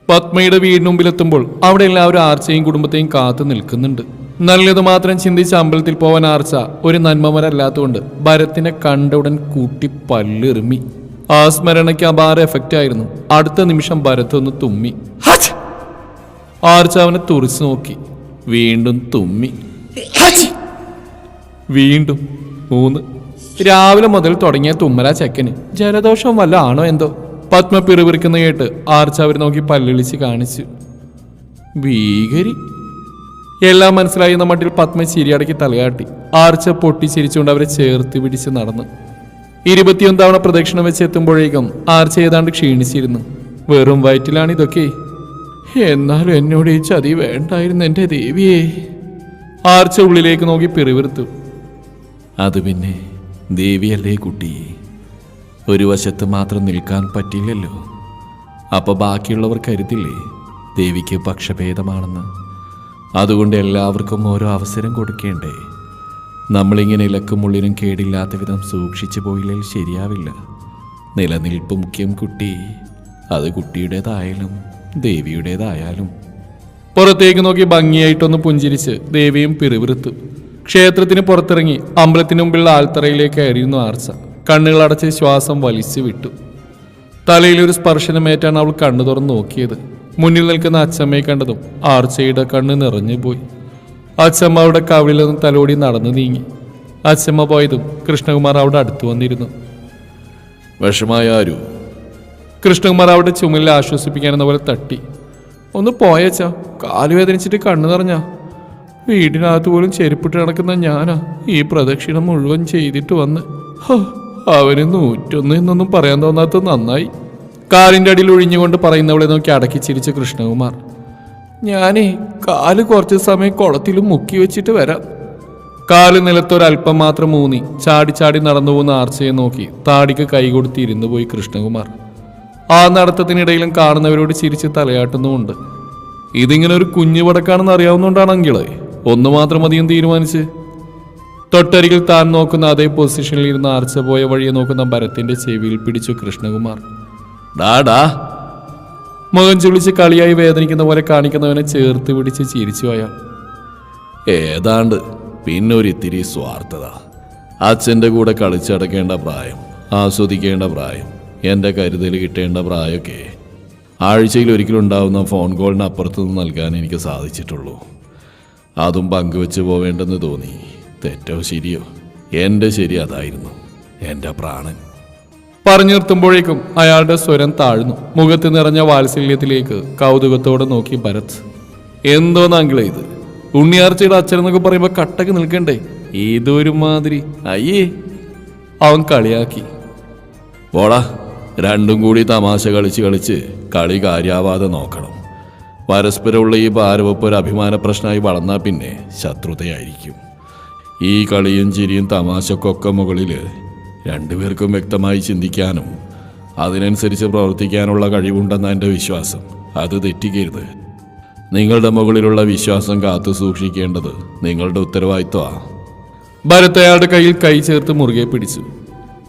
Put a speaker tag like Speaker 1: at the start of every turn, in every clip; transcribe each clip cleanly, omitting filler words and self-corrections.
Speaker 1: പത്മയുടെ വീടിന് മുമ്പിലെത്തുമ്പോൾ അവിടെ എല്ലാവരും ആർച്ചയും കുടുംബത്തെയും കാത്തു നിൽക്കുന്നുണ്ട്. നല്ലത് മാത്രം ചിന്തിച്ച് അമ്പലത്തിൽ പോവാൻ ആർച്ച ഒരു നന്മമരല്ലാത്തതുകൊണ്ട് ഭരത്തിനെ കണ്ട ഉടൻ കൂട്ടി പല്ലെറിമി. ആ സ്മരണയ്ക്ക് അപാര എഫക്റ്റ് ആയിരുന്നു. അടുത്ത നിമിഷം ഭരത്ത് ഒന്ന് തുമ്മി. ആർച്ച അവനെ തുറിച്ചു നോക്കി. വീണ്ടും തുമ്മി. വീണ്ടും 3. രാവിലെ മുതൽ തുടങ്ങിയ തുമ്മല ചെക്കന് ജലദോഷം വല്ല ആണോ എന്തോ. പത്മ പിറുപിറുക്കുന്ന കേട്ട് ആർച്ച അവർ നോക്കി പല്ലിളിച്ച് കാണിച്ചു. ഭീകരി. എല്ലാം മനസ്സിലായിരുന്ന മട്ടിൽ പത്മ ചിരിയടക്കി തലയാട്ടി. ആർച്ച പൊട്ടിച്ചിരിച്ചുകൊണ്ട് അവരെ ചേർത്ത് പിടിച്ച് നടന്നു. 21 തവണ പ്രദക്ഷിണം വെച്ച് എത്തുമ്പോഴേക്കും ആർച്ച ഏതാണ്ട് ക്ഷീണിച്ചിരുന്നു. വെറും വയറ്റിലാണ് ഇതൊക്കെ. എന്നാലും എന്നോട് ഈ ചതി വേണ്ടായിരുന്നു എൻ്റെ ദേവിയെ. ആർച്ച ഉള്ളിലേക്ക് നോക്കി പിറുവിറുത്തു. അത് പിന്നെ ദേവിയല്ലേ കുട്ടി, ഒരു വശത്ത് മാത്രം നിൽക്കാൻ പറ്റില്ലല്ലോ. അപ്പൊ ബാക്കിയുള്ളവർ കരുതില്ലേ ദേവിക്ക് പക്ഷഭേദമാണെന്ന്. അതുകൊണ്ട് എല്ലാവർക്കും ഓരോ അവസരം കൊടുക്കേണ്ടേ. നമ്മളിങ്ങനെ ഇലക്കും ഉള്ളിനും കേടില്ലാത്ത വിധം സൂക്ഷിച്ചു പോയില്ലെങ്കിൽ ശരിയാവില്ല. നിലനിൽപ്പ് മുഖ്യം കുട്ടി. അത് കുട്ടിയുടേതായാലും ദേവിയുടേതായാലും. പുറത്തേക്ക് നോക്കി ഭംഗിയായിട്ടൊന്ന് പുഞ്ചിരിച്ച് ദേവിയും പിറുവിറുത്തു. ക്ഷേത്രത്തിന് പുറത്തിറങ്ങി അമ്പലത്തിന് മുമ്പിലുള്ള ആൽത്തറയിലേക്ക് കയറിയിരുന്നു ആർച്ച. കണ്ണുകളടച്ച് ശ്വാസം വലിച്ചു വിട്ടു. തലയിലൊരു സ്പർശനമേറ്റാണ് അവൾ കണ്ണു തുറന്ന് നോക്കിയത്. മുന്നിൽ നിൽക്കുന്ന അച്ചമ്മയെ കണ്ടതും ആർച്ചയുടെ കണ്ണ് നിറഞ്ഞു പോയി. അച്ചമ്മ അവിടെ കവിളിൽ നിന്ന് തലോടി നടന്നു നീങ്ങി. അച്ചമ്മ പോയതും കൃഷ്ണകുമാർ അവിടെ അടുത്തു വന്നിരുന്നു. വിഷമായ ആരു? കൃഷ്ണകുമാർ അവിടെ ചുമലിൽ ആശ്വസിപ്പിക്കാനെന്ന പോലെ തട്ടി. ഒന്ന് പോയച്ചാ, കാലുവേദനിച്ചിട്ട് കണ്ണു നിറഞ്ഞാ. വീടിനകത്ത് പോലും ചെരുപ്പിട്ട് നടക്കുന്ന ഞാനാ ഈ പ്രദക്ഷിണം മുഴുവൻ ചെയ്തിട്ട് വന്ന്. അവന് 101 എന്നൊന്നും പറയാൻ തോന്നാത്ത നന്നായി. കാലിൻ്റെ അടിയിൽ ഒഴിഞ്ഞുകൊണ്ട് പറയുന്നവളെ നോക്കി അടക്കി ചിരിച്ച കൃഷ്ണകുമാർ. ഞാനേ കാല് കുറച്ച് സമയം കുളത്തിലും മുക്കി വെച്ചിട്ട് വരാം. കാല് നിലത്തൊരൽപ്പം മാത്രം മൂന്നി ചാടി ചാടി നടന്നു പോകുന്ന ആർച്ചയെ നോക്കി താടിക്ക് കൈ കൊടുത്ത് ഇരുന്നു പോയി കൃഷ്ണകുമാർ. ആ നടത്തത്തിനിടയിലും കാണുന്നവരോട് ചിരിച്ച് തലയാട്ടുന്നുമുണ്ട്. ഇതിങ്ങനെ ഒരു കുഞ്ഞു പടക്കാണെന്ന് അറിയാവുന്നതുകൊണ്ടാണെങ്കിലേ ഒന്ന് മാത്രം മതിയും തീരുമാനിച്ച്. തൊട്ടരികിൽ താൻ നോക്കുന്ന അതേ പൊസിഷനിൽ ഇരുന്ന് ആർച്ച പോയ വഴിയെ നോക്കുന്ന ഭരത്തിന്റെ ചെവിയിൽ പിടിച്ചു കൃഷ്ണകുമാർ. ഡാ മുഖം ചുളിച്ച് കളിയായി വേദനിക്കുന്ന പോലെ കാണിക്കുന്നവനെ ചേർത്ത് പിടിച്ച് ചിരിച്ചു അയാൾ. ഏതാണ്ട് പിന്നൊരിത്തിരി സ്വാർത്ഥത. അച്ഛൻ്റെ കൂടെ കളിച്ചടക്കേണ്ട പ്രായം, ആസ്വദിക്കേണ്ട പ്രായം, എൻ്റെ കരുതൽ കിട്ടേണ്ട പ്രായമൊക്കെ ആഴ്ചയിൽ ഒരിക്കലുണ്ടാവുന്ന ഫോൺ കോളിന് അപ്പുറത്തുനിന്ന് നൽകാൻ എനിക്ക് സാധിച്ചിട്ടുള്ളൂ. അതും പങ്കുവെച്ച് പോവേണ്ടെന്ന് തോന്നി. തെറ്റോ ശരിയോ, എൻ്റെ ശരി അതായിരുന്നു. എൻ്റെ പ്രാണൻ. പറഞ്ഞു നിർത്തുമ്പോഴേക്കും അയാളുടെ സ്വരം താഴ്ന്നു. മുഖത്ത് നിറഞ്ഞ വാത്സല്യത്തിലേക്ക് കൗതുകത്തോടെ നോക്കി ഭരത്. എന്തോന്നാങ്കിളെ ഇത്? ഉണ്ണിയാർച്ചയുടെ അച്ഛൻ എന്നൊക്കെ പറയുമ്പോൾ കട്ടക്ക് നിൽക്കണ്ടേ? ഏതൊരു മാതിരി. അയ്യേ, അവൻ കളിയാക്കി. പോടാ, രണ്ടും കൂടി തമാശ കളിച്ച് കളി കാര്യാവാതെ നോക്കണം. പരസ്പരമുള്ള ഈ ഭാരവപ്പ് ഒരു അഭിമാന പ്രശ്നമായി വളർന്നാൽ പിന്നെ ശത്രുതയായിരിക്കും. ഈ കളിയും ചിരിയും തമാശക്കൊക്കെ മുകളിൽ രണ്ടുപേർക്കും വ്യക്തമായി ചിന്തിക്കാനും അതിനനുസരിച്ച് പ്രവർത്തിക്കാനുള്ള കഴിവുണ്ടെന്ന എൻ്റെ വിശ്വാസം. അത് തെറ്റിക്കരുത്. നിങ്ങളുടെ മുകളിലുള്ള വിശ്വാസം കാത്തു സൂക്ഷിക്കേണ്ടത് നിങ്ങളുടെ ഉത്തരവാദിത്വമാണ്. ഭരത് അയാളുടെ കയ്യിൽ കൈ ചേർത്ത് മുറുകെ പിടിച്ചു.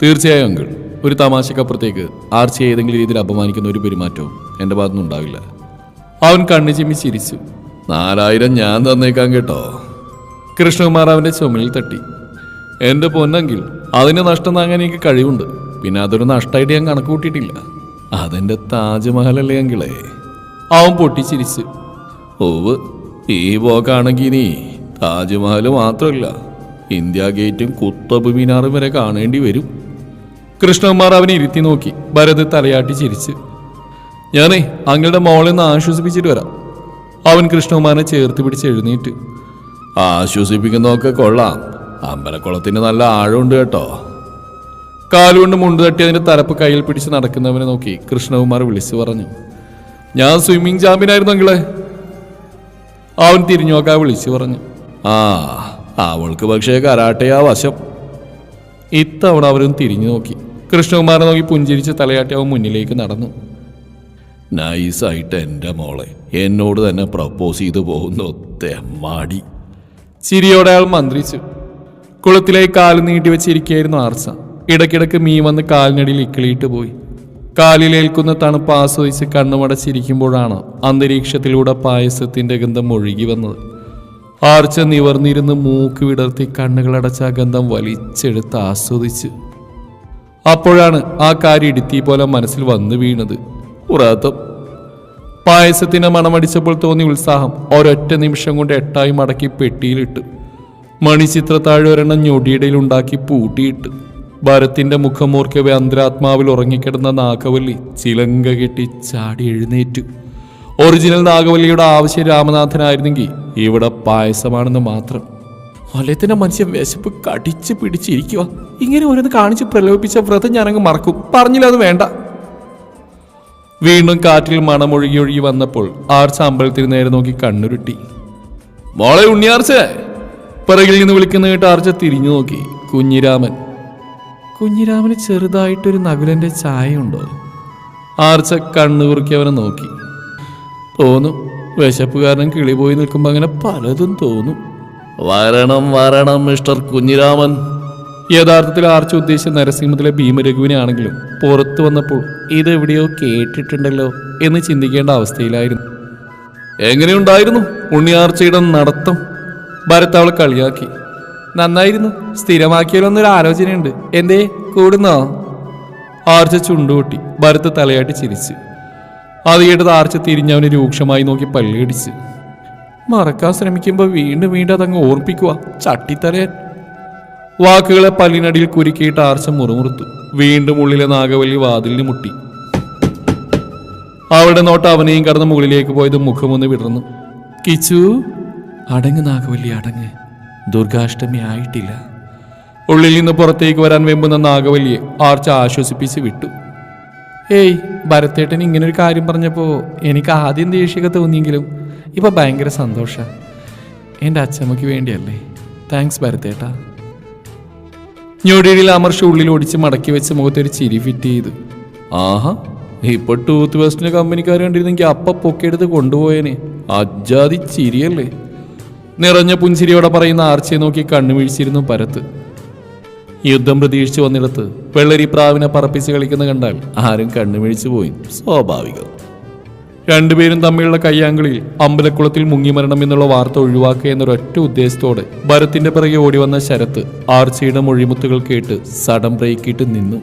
Speaker 1: തീർച്ചയായും അങ്കിൾ, ഒരു തമാശക്കപ്പുറത്തേക്ക് ആർച്ച ഏതെങ്കിലും രീതിയിൽ അപമാനിക്കുന്ന ഒരു പെരുമാറ്റവും എൻ്റെ ഭാഗത്തുനിന്ന് ഉണ്ടാവില്ല. അവൻ കണ്ണു ചിമ്മി ചിരിച്ചു. 4000 ഞാൻ തന്നേക്കാം കേട്ടോ. കൃഷ്ണകുമാർ അവൻ്റെ ചുമലിൽ തട്ടി. എൻ്റെ പൊന്നെങ്കിൽ അതിന് നഷ്ടം താങ്ങാൻ എനിക്ക് കഴിവുണ്ട്. പിന്നെ അതൊരു നഷ്ടമായിട്ട് ഞാൻ കണക്ക് കൂട്ടിയിട്ടില്ല. അതെൻ്റെ താജ്മഹലല്ലേ അങ്കിളേ. അവൻ പൊട്ടിച്ചിരിച്ചു. ഓവ്, ഈ പോക്കാണെങ്കിൽ നീ താജ്മഹൽ മാത്രമല്ല ഇന്ത്യ ഗേറ്റും കുത്തബ് മിനാറും വരെ കാണേണ്ടി വരും. കൃഷ്ണകുമാർ അവനെ ഇരുത്തി നോക്കി. ഭരത് തലയാട്ടി ചിരിച്ച്. ഞാനേ അങ്ങളുടെ മോളെ ഒന്ന് ആശ്വസിപ്പിച്ചിട്ട് വരാം. അവൻ കൃഷ്ണകുമാറിനെ ചേർത്ത് പിടിച്ച് എഴുന്നേറ്റ്. ആശ്വസിപ്പിക്കുന്നതൊക്കെ കൊള്ളാം. അമ്പലക്കുളത്തിന് നല്ല ആഴമുണ്ട് കേട്ടോ. കാലുകൊണ്ട് മുണ്ട് തട്ടി അതിന്റെ തലപ്പ് കയ്യിൽ പിടിച്ച് നടക്കുന്നവനെ നോക്കി കൃഷ്ണകുമാർ വിളിച്ചു പറഞ്ഞു. ഞാൻ സ്വിമ്മിങ് ചാമ്പ്യനായിരുന്നു അങ്കിളെ. അവൻ തിരിഞ്ഞു നോക്കാൻ വിളിച്ചു പറഞ്ഞു. അവൾക്ക് പക്ഷേ കരാട്ടയാ വശം. ഇത്തവണ അവരും തിരിഞ്ഞു നോക്കി. കൃഷ്ണകുമാറിനെ നോക്കി പുഞ്ചിരിച്ച് തലയാട്ടി അവൻ മുന്നിലേക്ക് നടന്നു. നൈസായിട്ട് എൻ്റെ മോളെ എന്നോട് തന്നെ പ്രപ്പോസ് ചെയ്തു പോകുന്നു തെമ്മാടി. ചിരിയോടെ അയാൾ മന്ത്രിച്ചു. കുളത്തിലേക്ക് കാല് നീട്ടി വെച്ചിരിക്കുകയായിരുന്നു ആർച്ച. ഇടയ്ക്കിടയ്ക്ക് മീൻ വന്ന് കാലിനടിയിൽ ഇക്കിളിയിട്ട് പോയി. കാലിലേൽക്കുന്ന തണുപ്പ് ആസ്വദിച്ച് കണ്ണുമടച്ചിരിക്കുമ്പോഴാണ് അന്തരീക്ഷത്തിലൂടെ പായസത്തിന്റെ ഗന്ധം ഒഴുകി വന്നത്. ആർച്ച നിവർന്നിരുന്ന് മൂക്ക് വിടർത്തി കണ്ണുകളടച്ച ആ ഗന്ധം വലിച്ചെടുത്ത് ആസ്വദിച്ചു. അപ്പോഴാണ് ആ കാര്യം ഇടുത്തി പോലെ മനസ്സിൽ വന്നു വീണത്. ഉറാത്തം. പായസത്തിന്റെ മണമടിച്ചപ്പോൾ തോന്നിയ ഉത്സാഹം ഒരൊറ്റ നിമിഷം കൊണ്ട് 8 മടക്കി പെട്ടിയിലിട്ടു. മണിച്ചിത്രത്താഴ് ഒരെണ്ണം ഞൊടിയിടയിൽ ഉണ്ടാക്കി പൂട്ടിയിട്ടു. ഭരത്തിന്റെ മുഖമോർക്കവെ അന്തരാത്മാവിൽ ഉറങ്ങിക്കിടന്ന നാഗവല്ലി ചിലങ്ക കെട്ടി ചാടി എഴുന്നേറ്റു. ഒറിജിനൽ നാഗവല്ലിയുടെ ആവശ്യം രാമനാഥനായിരുന്നെങ്കിൽ ഇവിടെ പായസമാണെന്ന് മാത്രം. ഒലത്തിന്റെ മനുഷ്യൻ വിശപ്പ് കടിച്ചു പിടിച്ചിരിക്കുക. ഇങ്ങനെ ഓരോന്ന് കാണിച്ച് പ്രലോഭിപ്പിച്ച വ്രതം ഞാനങ്ങ് മറക്കും. പറഞ്ഞില്ല അത് വേണ്ട. വീണ്ടും കാറ്റിൽ മണമൊഴുകി ഒഴുകി വന്നപ്പോൾ ആർച്ച അമ്പലത്തിന് നേരെ നോക്കി കണ്ണുരുട്ടി. മോളെ ഉണ്ണിയാർച്ചേ, പിറകിൽ നിന്ന് വിളിക്കുന്ന കേട്ട് ആർച്ച തിരിഞ്ഞു നോക്കി. കുഞ്ഞിരാമൻ. കുഞ്ഞിരാമന് ചെറുതായിട്ടൊരു നകുലന്റെ ചായയുണ്ടോ? ആർച്ച കണ്ണു കുറുക്കി അവനെ നോക്കി. തോന്നും. വിശപ്പ് കാരണം കിളി പോയി നിൽക്കുമ്പോൾ അങ്ങനെ പലതും തോന്നും. വരണം വരണം മിസ്റ്റർ കുഞ്ഞിരാമൻ. യഥാർത്ഥത്തിൽ ആർച്ച ഉദ്ദേശിച്ച നരസിംഹത്തിലെ ഭീമരഘുവിനെ ആണെങ്കിലും പുറത്തു വന്നപ്പോൾ ഇതെവിടെയോ കേട്ടിട്ടുണ്ടല്ലോ എന്ന് ചിന്തിക്കേണ്ട അവസ്ഥയിലായിരുന്നു. എങ്ങനെയുണ്ടായിരുന്നു ഉണ്ണിയാർച്ചയുടെ നടത്തം? ഭരത് അവളെ കളിയാക്കി. നന്നായിരുന്നു. സ്ഥിരമാക്കിയാലൊന്നൊരു ആലോചനയുണ്ട്. എന്തേ കൂടുന്നോ? ആർച്ച ചുണ്ടുകൊട്ടി. ഭരത് തലയാട്ടി ചിരിച്ചു. അത് കേട്ടത് ആർച്ച തിരിഞ്ഞവനെ രൂക്ഷമായി നോക്കി പല്ലുകടിച്ച്. മറക്കാൻ ശ്രമിക്കുമ്പോൾ വീണ്ടും വീണ്ടും അതങ്ങ് ഓർപ്പിക്കുക. ചട്ടിത്തലയൻ. വാക്കുകളെ പല്ലിനടിയിൽ കുരുക്കിയിട്ട് ആർച്ച മുറുമുറുത്തു. വീണ്ടും ഉള്ളിലെ നാഗവല്ലി വാതിലിന് മുട്ടി. അവളുടെ നോട്ട് അവനെയും കടന്ന് മുകളിലേക്ക് പോയത് മുഖമൊന്ന് വിടർന്നു. കിച്ചു, അടങ്ങ് നാഗവല്ലി അടങ്ങ്. ദുർഗാഷ്ടമി ആയിട്ടില്ല. ഉള്ളിൽ നിന്ന് പുറത്തേക്ക് വരാൻ വെമ്പുന്ന നാഗവല്ലിയെ ആർച്ച ആശ്വസിപ്പിച്ച് വിട്ടു. ഏയ്, ഭരത്തേട്ടൻ ഇങ്ങനൊരു കാര്യം പറഞ്ഞപ്പോൾ എനിക്ക് ആദ്യം ദേഷ്യമൊക്കെ തോന്നിയെങ്കിലും ഇപ്പം ഭയങ്കര സന്തോഷം. എൻ്റെ അച്ഛമ്മയ്ക്ക് വേണ്ടിയല്ലേ. താങ്ക്സ് ഭരത്തേട്ടാ. ഞൊടിയിൽ അമർഷ ഉള്ളിൽ ഓടിച്ച് മടക്കി വെച്ച് മുഖത്തൊരു ചിരി ഫിറ്റ് ചെയ്തു. ആഹാ, ഇപ്പൊ ടൂത്ത് പേസ്റ്റിന് കമ്പനിക്കാർ കണ്ടിരുന്നെങ്കിൽ അപ്പ പൊക്കെടുത്ത് കൊണ്ടുപോയേനെ. അജാതി ചിരിയല്ലേ. നിറഞ്ഞ പുഞ്ചിരിയോടെ പറയുന്ന ആർച്ചയെ നോക്കി കണ്ണുവീഴ്ചിരുന്നു ഭരത്. യുദ്ധം പ്രതീക്ഷിച്ചു വന്നിടത്ത് വെള്ളരി പ്രാവിനെ പറപ്പിച്ച് കളിക്കുന്ന കണ്ടാൽ ആരും കണ്ണുമിഴിച്ചു പോയി. സ്വാഭാവികം. രണ്ടുപേരും തമ്മിലുള്ള കയ്യാങ്കളിൽ അമ്പലക്കുളത്തിൽ മുങ്ങിമരണം എന്നുള്ള വാർത്ത ഒഴിവാക്കുക എന്നൊരൊറ്റ ഉദ്ദേശത്തോടെ ഭരത്തിന്റെ പിറകെ ഓടി വന്ന ശരത്ത് ആർച്ചയുടെ മൊഴിമുത്തുകൾ കേട്ട് സഡം ബ്രേക്കിട്ട് നിന്നു.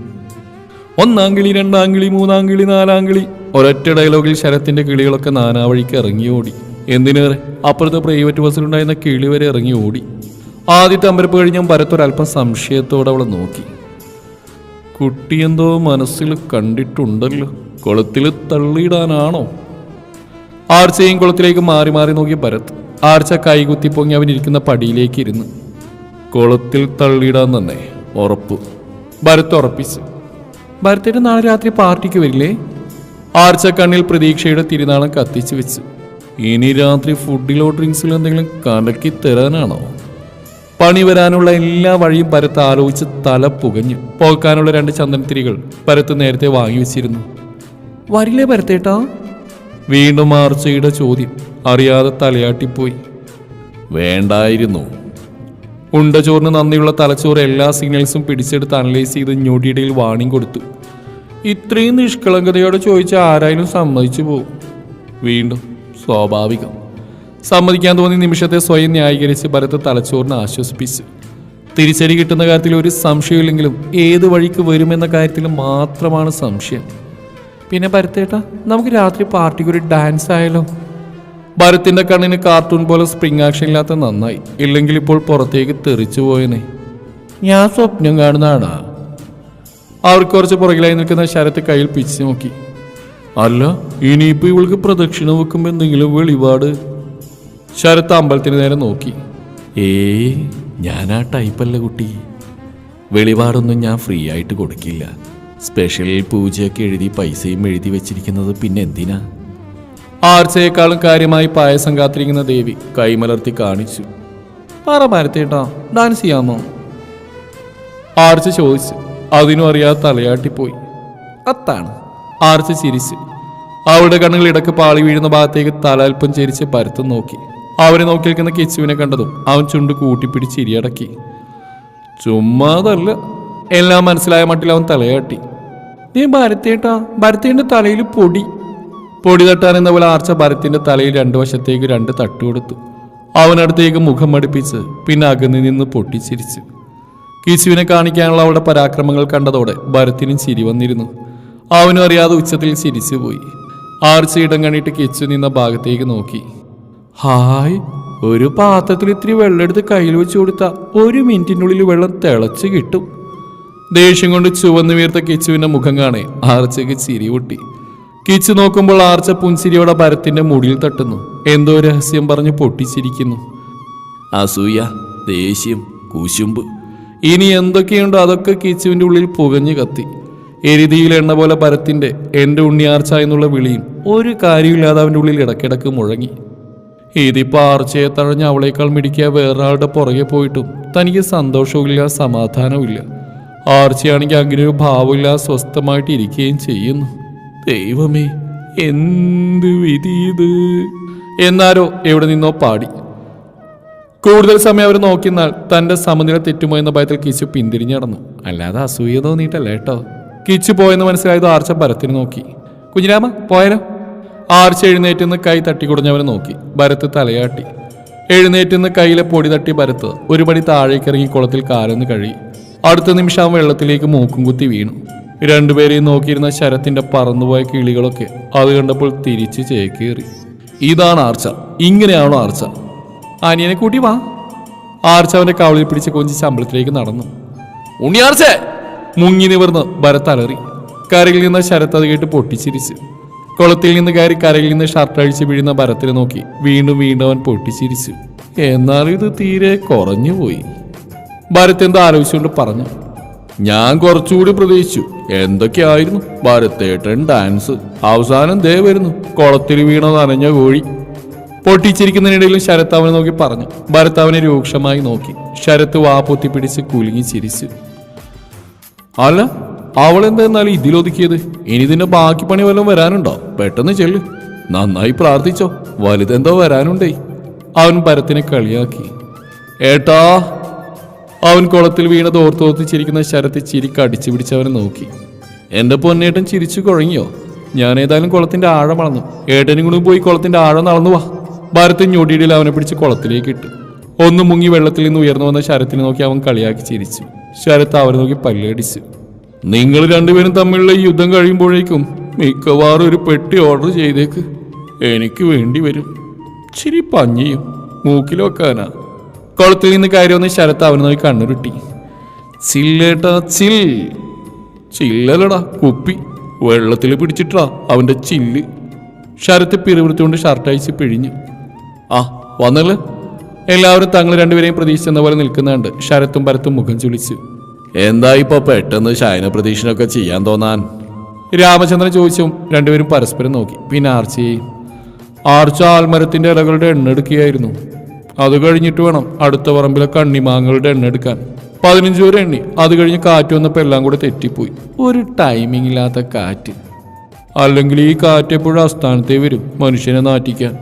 Speaker 1: 1-ാം കിളി, 2-ാം കിളി, 3-ാം കിളി, 4-ാം കിളി. ഒരൊറ്റ ഡയലോഗിൽ ശരത്തിന്റെ കിളികളൊക്കെ നാനാവഴിക്ക് ഇറങ്ങി ഓടി. എന്തിനേറെ, അപ്പുറത്തെ പ്രൈവറ്റ് ബസ്സിലുണ്ടായിരുന്ന കിളി വരെ ഇറങ്ങി ഓടി. ആദ്യത്തെ അമ്പരപ്പ് കഴിഞ്ഞ ഭരത്തൊരൽപ്പം സംശയത്തോടെ അവളെ നോക്കി. കുട്ടിയെന്തോ മനസ്സിൽ കണ്ടിട്ടുണ്ടല്ലോ. കുളത്തിൽ തള്ളിയിടാനാണോ? ആർച്ചയും കുളത്തിലേക്ക് മാറി മാറി നോക്കി ഭരത്. ആർച്ച കൈകുത്തി പൊങ്ങി അവനിരിക്കുന്ന പടിയിലേക്ക് ഇരുന്നു. കുളത്തിൽ തള്ളിയിടാൻ തന്നെ ഉറപ്പ്. ഭരത് ഉറപ്പിച്ചു. ഭരത്തേട്ട് നാളെ രാത്രി പാർട്ടിക്ക് വരില്ലേ? ആർച്ച കണ്ണിൽ പ്രതീക്ഷയുടെ തിരുനാളം കത്തിച്ചു വെച്ചു. ഇനി രാത്രി ഫുഡിലോ ഡ്രിങ്ക്സിലോ എന്തെങ്കിലും കലക്കി തരാനാണോ? പണി വരാനുള്ള എല്ലാ വഴിയും ഭരത്ത് ആലോചിച്ച് തല പുകഞ്ഞു. പോക്കാനുള്ള 2 ചന്ദനത്തിരികൾ ഭരത്ത് നേരത്തെ വാങ്ങി വെച്ചിരുന്നു. വരില്ലേ ഭരത്തേട്ടാ? വീണ്ടും ആർച്ചയുടെ ചോദ്യം. അറിയാതെ തലയാട്ടിപ്പോയി. വേണ്ടായിരുന്നു. ഉണ്ട ചോറിന് നന്ദിയുള്ള തലച്ചോറ് എല്ലാ സിഗ്നൽസും പിടിച്ചെടുത്ത് അനലൈസ് ചെയ്ത് ഞൊടിയിടയിൽ വാണിംഗ് കൊടുത്തു. ഇത്രയും നിഷ്കളങ്കതയോടെ ചോദിച്ചാൽ ആരായാലും സമ്മതിച്ചു പോകും. വീണ്ടും സ്വാഭാവികം. സമ്മതിക്കാൻ തോന്നിയ നിമിഷത്തെ സ്വയം ന്യായീകരിച്ച് ഭരത് തലച്ചോറിനെ ആശ്വസിപ്പിച്ചു. തിരിച്ചടി കിട്ടുന്ന കാര്യത്തിൽ ഒരു സംശയമില്ലെങ്കിലും ഏത് വഴിക്ക് വരുമെന്ന കാര്യത്തിൽ മാത്രമാണ് സംശയം. പിന്നെ ഭരത്തേട്ടാ, നമുക്ക് രാത്രി പാർട്ടിക്ക് ഒരു ഡാൻസ് ആയാലോ? ഭരത്തിന്റെ കണ്ണിന് കാർട്ടൂൺ പോലെ സ്പ്രിംഗ് ആക്ഷൻ ഇല്ലാത്ത നന്നായി. ഇല്ലെങ്കിൽ ഇപ്പോൾ പുറത്തേക്ക് തെറിച്ചു പോയനെ. ഞാൻ സ്വപ്നം കാണുന്നതാണാ? അവർക്ക് കുറച്ച് പുറകിലായി നിൽക്കുന്ന ശരത്ത് കയ്യിൽ പിച്ച് നോക്കി. അല്ല, ഇനിയിപ്പോൾ ഇവൾക്ക് പ്രദക്ഷിണം വെക്കുമ്പോൾ എന്തെങ്കിലും വെളിപാട്? ശരത്ത് അമ്പലത്തിന് നേരെ നോക്കി. ഞാനാ ടൈപ്പല്ല കുട്ടി. വെളിപാടൊന്നും ഞാൻ ഫ്രീ ആയിട്ട് കൊടുക്കില്ല. സ്പെഷ്യൽ പൂജയൊക്കെ എഴുതി പൈസയും എഴുതി വെച്ചിരിക്കുന്നത് പിന്നെ എന്തിനാ? ആർച്ചയെക്കാളും കാര്യമായി പായസം കാത്തിരിക്കുന്ന ദേവി കൈമലർത്തി കാണിച്ചു. പറ ഭരത്തേട്ടാ, ഡാൻസ് ചെയ്യാമോ? ആർച്ച ചോദിച്ചു. അതിനും അറിയാതെ തലയാട്ടിപ്പോയി. അത്താണ്. ആർച്ച ചിരിച്ചു. അവളുടെ കണ്ണുകൾ ഇടക്ക് പാളി വീഴുന്ന ഭാഗത്തേക്ക് തല അല്പം ചെരിച്ച് ഭരത്തും നോക്കി. അവരെ നോക്കി നിൽക്കുന്ന കിച്ചുവിനെ കണ്ടതും അവൻ ചുണ്ട് കൂട്ടിപ്പിടിച്ച് ചിരിയടക്കി. ചുമ്മാതല്ല. എല്ലാം മനസ്സിലായ മട്ടിൽ അവൻ തലയാട്ടി. നീ ഭരത്തേട്ടാ, ഭരത്തേന്റെ തലയിൽ പൊടി തട്ടാനെന്ന പോലെ ആർച്ച ഭരത്തിന്റെ തലയിൽ 2 വശത്തേക്ക് 2 തട്ട് കൊടുത്തു. അവനടുത്തേക്ക് മുഖം മടിപ്പിച്ച് പിന്നെ അകന്നു നിന്ന് പൊട്ടിച്ചിരിച്ചു. കിച്ചുവിനെ കാണിക്കാനുള്ള അവളുടെ പരാക്രമങ്ങൾ കണ്ടതോടെ ഭരത്തിനും ചിരി വന്നിരുന്നു. അവനും അറിയാതെ ഉച്ചത്തിൽ ചിരിച്ചുപോയി. ആർച്ച ഇടം കണ്ടിട്ട് കിച്ചു നിന്ന ഭാഗത്തേക്ക് നോക്കി. ഹായ്, ഒരു പാത്രത്തിൽ ഇത്തിരി വെള്ളം എടുത്ത് കയ്യിൽ വെച്ച് കൊടുത്താൽ 1 മിനിറ്റിനുള്ളിൽ വെള്ളം തിളച്ച് കിട്ടും. ദേഷ്യം കൊണ്ട് ചുവന്നു വീർത്ത കിച്ചുവിന്റെ മുഖം കാണേ ആർച്ചയ്ക്ക് ചിരി പൊട്ടി. കിച്ചു നോക്കുമ്പോൾ ആർച്ച പുൻസിരിയോടെ ഭരത്തിന്റെ മുടിയിൽ തട്ടുന്നു. എന്തോ രഹസ്യം പറഞ്ഞ് പൊട്ടിച്ചിരിക്കുന്നു. അസൂയ, ദേഷ്യം, കുശുമ്പ്, ഇനി എന്തൊക്കെയുണ്ടോ അതൊക്കെ കിച്ചുവിന്റെ ഉള്ളിൽ പുകഞ്ഞു കത്തി. എരുതിയിൽ എണ്ണ പോലെ ഭരത്തിന്റെ എന്റെ ഉണ്ണിയാർച്ച എന്നുള്ള വിളിയും ഒരു കാര്യമില്ലാതെ അവന്റെ ഉള്ളിൽ ഇടക്കിടക്ക് മുഴങ്ങി. ഇതിപ്പോ ആർച്ചയെ തഴഞ്ഞ് അവളേക്കാൾ മിടിക്കുക വേറൊരാളുടെ പുറകെ പോയിട്ടും തനിക്ക് സന്തോഷവുമില്ല, സമാധാനവുമില്ല. ആർച്ചയാണെങ്കിൽ അങ്ങനെ ഒരു ഭാവമില്ല, സ്വസ്ഥമായിട്ട് ഇരിക്കുകയും ചെയ്യുന്നു. ദൈവമേ, എന്ത് വിധി ഇത് എന്നാരോ എവിടെ നിന്നോ പാടി. കൂടുതൽ സമയം അവർ നോക്കിന്നാൽ തന്റെ സമനില തെറ്റുമോ എന്ന ഭയത്തിൽ കിച്ചു പിന്തിരിഞ്ഞു നടന്നു. അല്ലാതെ അസൂയ തോന്നിയിട്ടല്ല കേട്ടോ. കിച്ചു പോയെന്ന് മനസ്സിലായത് ആർച്ച ഭരത്തിന് നോക്കി. കുഞ്ഞിരാമ പോയാലോ? ആർച്ച എഴുന്നേറ്റുനിന്ന് കൈ തട്ടിക്കുടഞ്ഞവനെ നോക്കി. ഭരത്ത് തലയാട്ടി. എഴുന്നേറ്റുനിന്ന് കയ്യിലെ പൊടി തട്ടി ഭരത്ത് ഒരു പടി താഴേക്കിറങ്ങി കുളത്തിൽ കാലൊന്ന് കഴുകി. അടുത്ത നിമിഷം വെള്ളത്തിലേക്ക് മൂക്കും കുത്തി വീണു. രണ്ടുപേരെയും നോക്കിയിരുന്ന ശരത്തിന്റെ പറന്നുപോയ കിളികളൊക്കെ അത് കണ്ടപ്പോൾ തിരിച്ച് ചേക്കേറി. ഇതാണ് ആർച്ച, ഇങ്ങനെയാണോ ആർച്ച? അനിയനെ കൂട്ടി വാ. ആർച്ച അവന്റെ കവളിൽ പിടിച്ച് കൊഞ്ചി ശമ്പളത്തിലേക്ക് നടന്നു. ഉണ്ണിയാർച്ച മുങ്ങി നിവർന്ന് ഭരത്ത് അലറി. കരയിൽ നിന്ന് ശരത്ത് അത് കേട്ട് പൊട്ടിച്ചിരിച്ചു. കുളത്തിൽ നിന്ന് കയറി കരയിൽ നിന്ന് ഷർട്ട് അഴിച്ച് വീഴുന്ന ഭരത്തിനെ നോക്കി വീണ്ടും വീണ്ടും അവൻ പൊട്ടിച്ചിരിച്ചു. എന്നാൽ ഇത് തീരെ കുറഞ്ഞുപോയി. ഭരത് എന്തോ ആലോചിച്ചുകൊണ്ട് പറഞ്ഞു. ഞാൻ കുറച്ചുകൂടി പ്രതീക്ഷിച്ചു. എന്തൊക്കെയായിരുന്നു ഭരത്തേട്ടൻ ഡാൻസ്. അവസാനം ദേ വരുന്നു കുളത്തിൽ വീണ നനഞ്ഞ കോഴി. പൊട്ടിച്ചിരിക്കുന്നതിനിടയിലും ശരത്ത് അവനെ നോക്കി പറഞ്ഞു. ഭരത് അവനെ രൂക്ഷമായി നോക്കി. ശരത്ത് വാ പൊത്തി പിടിച്ച് കുലുങ്ങി ചിരിച്ചു. അല്ല, അവളെന്തെന്നാലും ഇതിലൊതുക്കിയത്? ഇനി ഇതിന്റെ ബാക്കി പണി വല്ലതും വരാനുണ്ടോ? പെട്ടെന്ന് ചെല്ലു. നന്നായി പ്രാർത്ഥിച്ചോ, വലുതെന്തോ വരാനുണ്ടേ. അവൻ ഭരത്തിനെ കളിയാക്കി. ഏട്ടാ. അവൻ കുളത്തിൽ വീണത് ഓർത്തോർത്ത് ചിരിക്കുന്ന ശരത്ത് ചിരിക്ക് അടിച്ചു പിടിച്ചവനെ നോക്കി. എന്റെ പൊന്നേട്ടൻ ചിരിച്ചു കുഴങ്ങിയോ? ഞാൻ ഏതായാലും കുളത്തിന്റെ ആഴം അളന്നു. ഏട്ടനും കൂടി പോയി കുളത്തിന്റെ ആഴം നടന്നു വാ. ഭരത്ത് ഞൊടിയിടയിൽ അവനെ പിടിച്ച് കുളത്തിലേക്ക് ഇട്ടു. ഒന്ന് മുങ്ങി വെള്ളത്തിൽ നിന്ന് ഉയർന്നു വന്ന ശരത്തിനെ നോക്കി അവൻ കളിയാക്കി ചിരിച്ചു. ശരത്ത് അവനെ നോക്കി പല്ലടിച്ചു. നിങ്ങൾ രണ്ടുപേരും തമ്മിലുള്ള ഈ യുദ്ധം കഴിയുമ്പോഴേക്കും മിക്കവാറും ഒരു പെട്ടി ഓർഡർ ചെയ്തേക്ക്. എനിക്ക് വേണ്ടി വരും. ചിരി പഞ്ഞിയും മൂക്കിൽ വെക്കാനാ. കുളത്തിൽ നിന്ന് കയറി വന്ന് ശരത്ത് അവനെ നോക്കി കണ്ണുരുട്ടി. ചില്ലേട്ടാ ചിൽ. ചില്ലലടാ, കുപ്പി. വെള്ളത്തിൽ പിടിച്ചിട്ടാ അവന്റെ ചില്ല്. ശരത്ത് പിറുപിറുത്തുകൊണ്ട് ഷർട്ട് അഴിച്ച് പിഴിഞ്ഞു. ആ വന്നല്ലേ. എല്ലാവരും തങ്ങൾ രണ്ടുപേരെയും പ്രതീക്ഷിച്ചെന്ന പോലെ നിൽക്കുന്നുണ്ട്. ശരത്തും ഭരത്തും മുഖം ചുളിച്ചു. എന്താ ഇപ്പൊ പെട്ടെന്ന് ശയന പ്രതീക്ഷനൊക്കെ ചെയ്യാൻ തോന്നാൻ? രാമചന്ദ്രൻ ചോദിച്ചും രണ്ടുപേരും പരസ്പരം നോക്കി. പിന്നെ ആർച്ച ആൽമരത്തിന്റെ ഇലകളുടെ എണ്ണ എടുക്കുകയായിരുന്നു. അത് കഴിഞ്ഞിട്ട് വേണം അടുത്ത പറമ്പിലെ കണ്ണിമാങ്ങളുടെ എണ്ണ എടുക്കാൻ. 15 വരെ എണ്ണി. അത് കഴിഞ്ഞ് കാറ്റ് വന്നപ്പോൾ എല്ലാം കൂടെ തെറ്റിപ്പോയി. ഒരു ടൈമിംഗ് ഇല്ലാത്ത കാറ്റ്. അല്ലെങ്കിൽ ഈ കാറ്റ് എപ്പോഴും അസ്ഥാനത്തേ വരും മനുഷ്യനെ നാറ്റിക്കാൻ.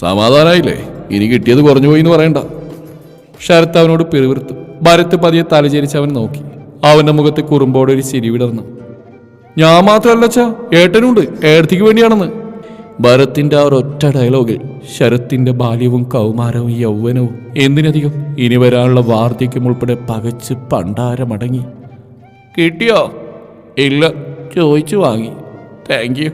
Speaker 1: സമാധാനായില്ലേ? ഇനി കിട്ടിയത് കുറഞ്ഞു പോയി എന്ന് പറയണ്ട. ശരത്ത് അവനോട് പിറുവിറുത്തു. ഭരത്ത് പതിയെ തലചരിച്ച് അവൻ നോക്കി. അവന്റെ മുഖത്ത് കുറുമ്പോടെ ഒരു ചിരി വിടർന്നു. ഞാൻ മാത്രമല്ലച്ചാ, ഏട്ടനുണ്ട്. ഏടത്തിക്ക് വേണ്ടിയാണെന്ന്. ഭരത്തിന്റെ ആ ഒരൊറ്റ ഡയലോഗിൽ ശരത്തിന്റെ ബാല്യവും കൗമാരവും യൗവനവും എന്തിനധികം ഇനി വരാനുള്ള വാർദ്ധക്യം ഉൾപ്പെടെ പകച്ച് പണ്ടാരമടങ്ങി. കിട്ടിയോ? ഇല്ല, ചോദിച്ചു വാങ്ങി. Thank you.